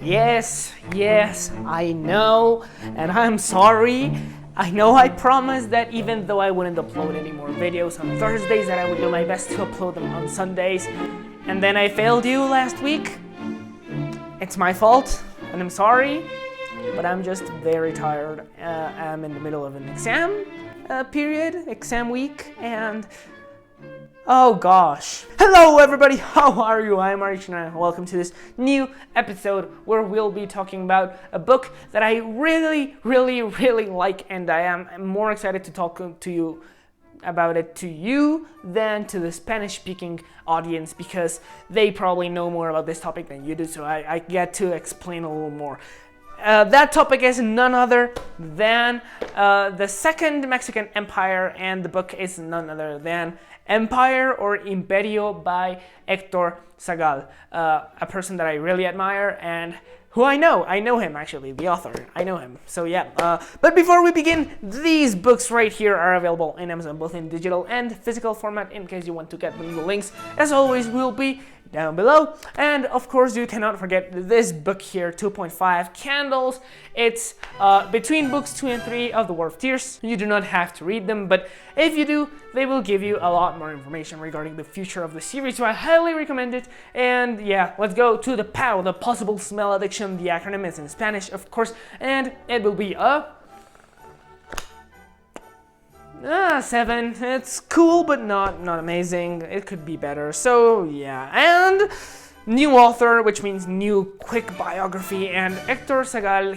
Yes, I know, and I'm sorry. I know I promised that even though I wouldn't upload any more videos on Thursdays, that I would do my best to upload them on Sundays, and then I failed you last week. It's my fault, and I'm sorry, but I'm just very tired. I'm in the middle of an exam exam week, and oh gosh. Hello everybody, how are you? I'm Arich and welcome to this new episode where we'll be talking about a book that I really like, and I am more excited to talk to you about it to you than to the Spanish-speaking audience, because they probably know more about this topic than you do, so I get to explain a little more. That topic is none other than the Second Mexican Empire, and the book is none other than Empire or Imperio by Héctor Zagal, a person that I really admire and who I know him actually, the author, I know him, so yeah. But before we begin, these books right here are available in Amazon, both in digital and physical format, in case you want to get them. The links, as always, will be down below. And of course, you cannot forget this book here, 2.5 Candles. It's between books 2 and 3 of the War of Tears. You do not have to read them, but if you do, they will give you a lot more information regarding the future of the series, so I highly recommend it. And yeah, let's go to the P.A.O, the Possible Smell Addiction. The acronym is in Spanish, of course, and it will be a 7. It's cool, but not amazing. It could be better. So yeah, and new author, which means new quick biography. And Héctor Zagal,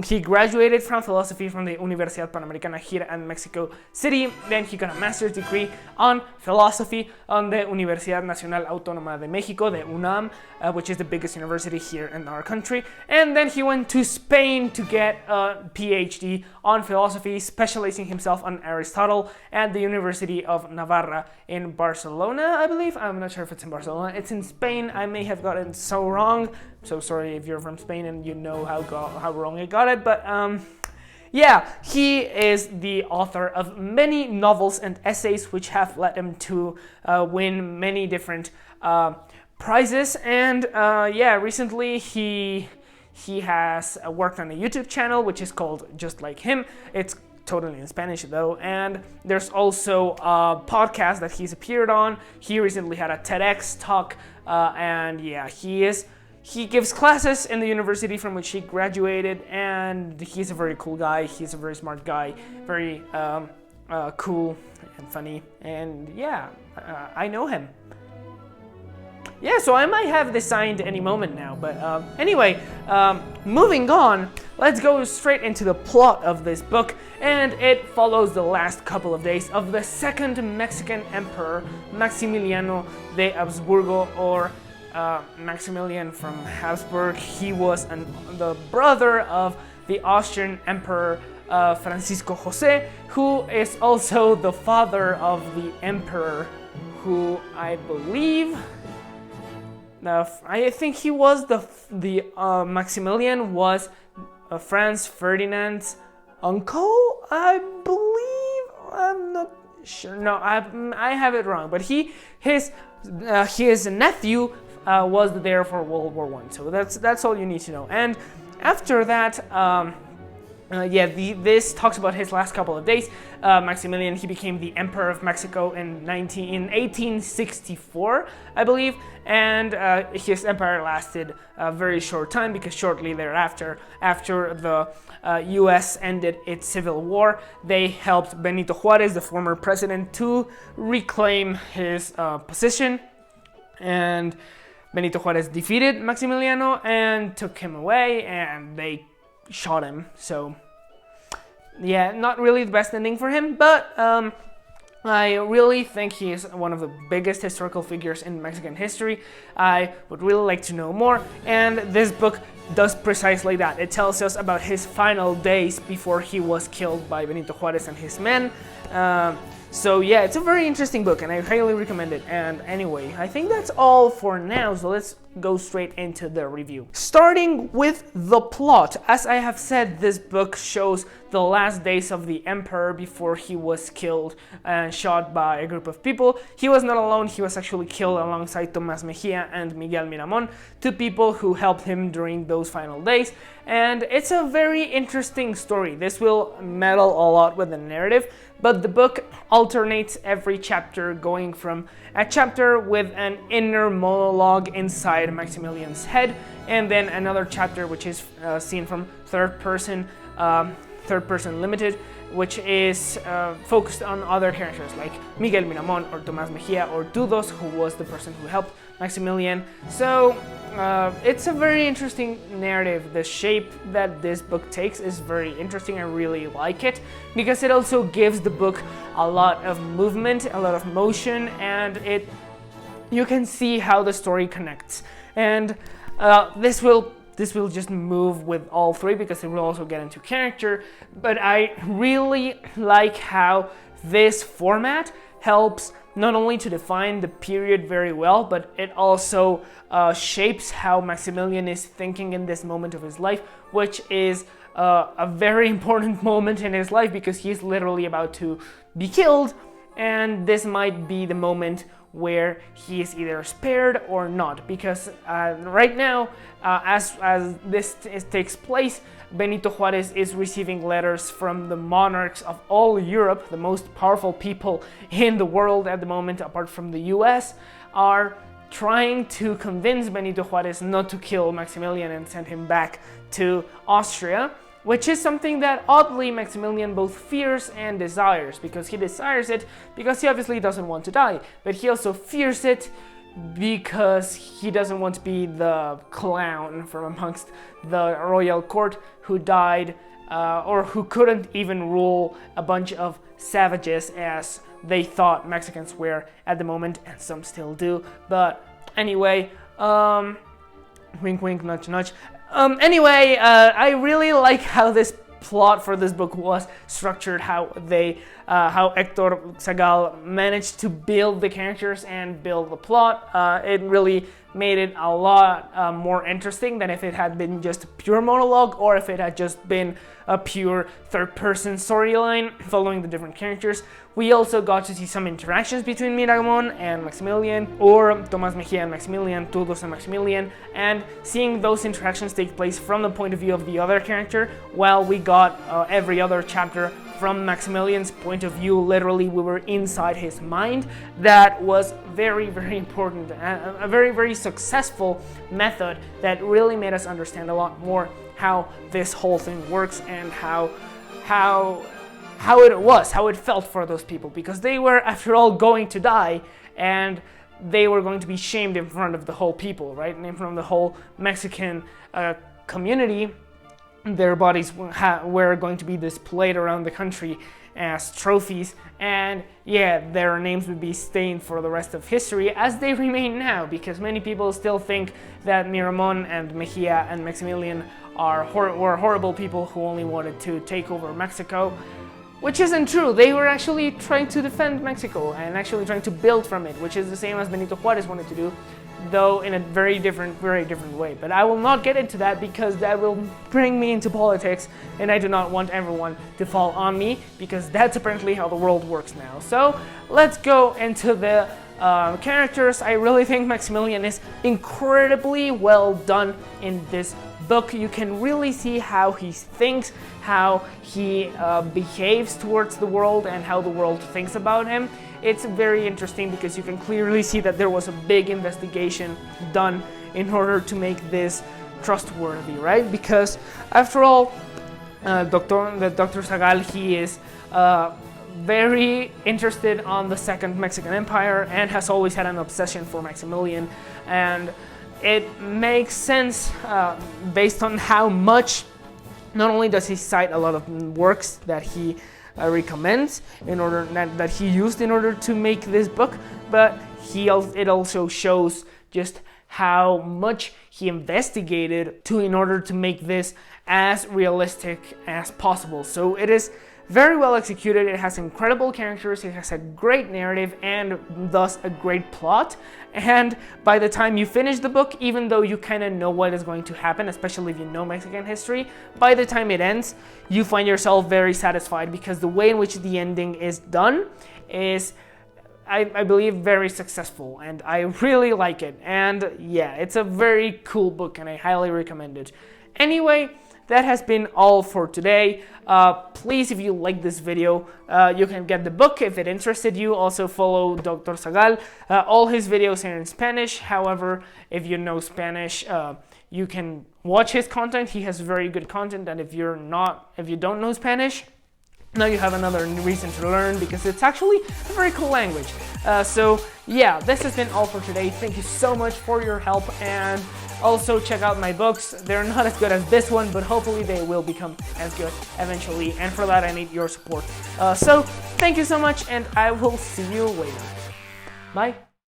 he graduated from philosophy from the Universidad Panamericana here in Mexico City. Then he got a master's degree on philosophy on the Universidad Nacional Autónoma de México, the UNAM, which is the biggest university here in our country. And then he went to Spain to get a PhD on philosophy, specializing himself on Aristotle at the University of Navarra in Barcelona, I believe. I'm not sure if it's in Barcelona. It's in Spain. I may have gotten so wrong. So sorry if you're from Spain and you know how wrong I got it, but yeah, he is the author of many novels and essays which have led him to win many different prizes. And yeah, recently he has worked on a YouTube channel which is called Just Like Him. It's totally in Spanish though, and there's also a podcast that he's appeared on. He recently had a TEDx talk, and yeah, he gives classes in the university from which he graduated, and he's a very cool guy. He's a very smart guy, very cool and funny, and yeah, I know him. Yeah, so I might have this signed any moment now, but anyway, moving on, let's go straight into the plot of this book, and it follows the last couple of days of the Second Mexican Emperor, Maximiliano de Habsburgo, or Maximilian from Habsburg. He was the brother of the Austrian Emperor Francisco Jose, who is also the father of the emperor, who I believe, I think he was the Maximilian was Franz Ferdinand's uncle, I believe. I'm not sure. No, I have it wrong. But his nephew was there for World War I. So that's all you need to know. And after that, this talks about his last couple of days. Maximilian, he became the Emperor of Mexico in 1864, I believe, and his empire lasted a very short time, because shortly thereafter, after the U.S. ended its civil war, they helped Benito Juárez, the former president, to reclaim his position, and Benito Juárez defeated Maximiliano and took him away, and they shot him. So yeah, not really the best ending for him, but I really think he is one of the biggest historical figures in Mexican history. I would really like to know more, and this book does precisely that. It tells us about his final days before he was killed by Benito Juárez and his men. So yeah, it's a very interesting book, and I highly recommend it. And anyway, I think that's all for now, so let's go straight into the review. Starting with the plot, as I have said, this book shows the last days of the emperor before he was killed and shot by a group of people. He was not alone, he was actually killed alongside Tomás Mejía and Miguel Miramón, two people who helped him during those final days. And it's a very interesting story. This will meddle a lot with the narrative, but the book alternates every chapter, going from a chapter with an inner monologue inside Maximilian's head, and then another chapter which is seen from third person limited, which is focused on other characters like Miguel Miramón or Tomás Mejía or Dudos, who was the person who helped Maximilian. So it's a very interesting narrative. The shape that this book takes is very interesting. I really like it because it also gives the book a lot of movement, a lot of motion, and you can see how the story connects. And this will just move with all three because it will also get into character, but I really like how this format helps not only to define the period very well, but it also shapes how Maximilian is thinking in this moment of his life, which is a very important moment in his life because he's literally about to be killed, and this might be the moment where he is either spared or not, because right now, as this takes place, Benito Juárez is receiving letters from the monarchs of all Europe. The most powerful people in the world at the moment, apart from the US, are trying to convince Benito Juárez not to kill Maximilian and send him back to Austria, which is something that oddly Maximilian both fears and desires, because he desires it because he obviously doesn't want to die, but he also fears it because he doesn't want to be the clown from amongst the royal court who died or who couldn't even rule a bunch of savages as they thought Mexicans were at the moment, and some still do. But anyway, wink wink, nudge nudge. Anyway, I really like how this plot for this book was structured, how Héctor Zagal managed to build the characters and build the plot. It really made it a lot more interesting than if it had been just a pure monologue or if it had just been a pure third-person storyline following the different characters. We also got to see some interactions between Miramón and Maximilian, or Tomás Mejía and Maximilian, Dudos and Maximilian, and seeing those interactions take place from the point of view of the other character, while we got every other chapter from Maximilian's point of view. Literally, we were inside his mind. That was very, very important, a very, very successful method that really made us understand a lot more how this whole thing works and how it felt for those people, because they were, after all, going to die, and they were going to be shamed in front of the whole people, right? And in front of the whole Mexican community. Their bodies were going to be displayed around the country as trophies, and yeah, their names would be stained for the rest of history, as they remain now, because many people still think that Miramón and Mejía and Maximilian were horrible people who only wanted to take over Mexico, which isn't true. They were actually trying to defend Mexico and actually trying to build from it, which is the same as Benito Juárez wanted to do, though in a very different way. But I will not get into that because that will bring me into politics, and I do not want everyone to fall on me, because that's apparently how the world works now. So let's go into the characters. I really think Maximilian is incredibly well done in this book. You can really see how he thinks, how he behaves towards the world, and how the world thinks about him. It's very interesting because you can clearly see that there was a big investigation done in order to make this trustworthy, right? Because after all, Dr. Zagal, he is very interested on the Second Mexican Empire and has always had an obsession for Maximilian, and it makes sense based on how much, not only does he cite a lot of works that he recommends that he used in order to make this book, but it also shows just how much he investigated in order to make this as realistic as possible. So it is very well executed. It has incredible characters, it has a great narrative, and thus a great plot. And by the time you finish the book, even though you kind of know what is going to happen, especially if you know Mexican history, by the time it ends, you find yourself very satisfied, because the way in which the ending is done is, I believe, very successful, and I really like it. And yeah, it's a very cool book, and I highly recommend it. Anyway, that has been all for today. Please, if you like this video, you can get the book if it interested you. Also follow Dr. Zagal. All his videos are in Spanish. However, if you know Spanish, you can watch his content. He has very good content, and if you don't know Spanish, now you have another reason to learn, because it's actually a very cool language. So yeah, this has been all for today. Thank you so much for your help, and also check out my books. They're not as good as this one, but hopefully they will become as good eventually, and for that I need your support. So thank you so much, and I will see you later. Bye.